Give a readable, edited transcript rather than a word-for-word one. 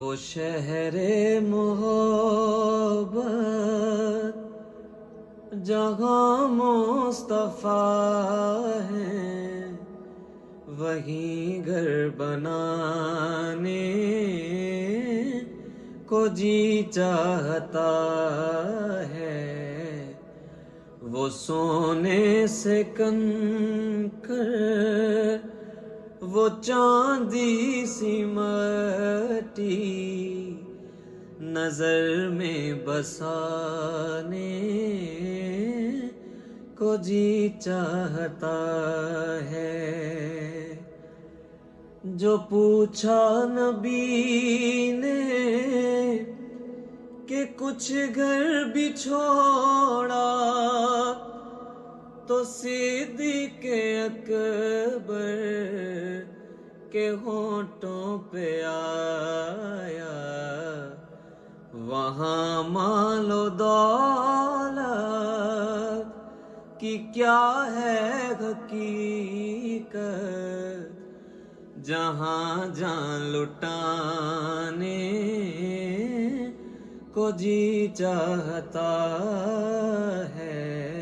وہ شہر محبت جہاں مصطفیٰ ہے، وہیں گھر بنانے کو جی چاہتا ہے۔ وہ سونے سے کنکر، وہ چاندی سی مٹی نظر میں بسانے کو جی چاہتا ہے۔ جو پوچھا نبی نے کہ کچھ گھر بھی چھوڑا، تو صدیق اکبر کے ہونٹوں پہ آیا، وہاں مال و دولت کی کیا ہے حقیقت، جہاں جان لٹانے کو جی چاہتا ہے۔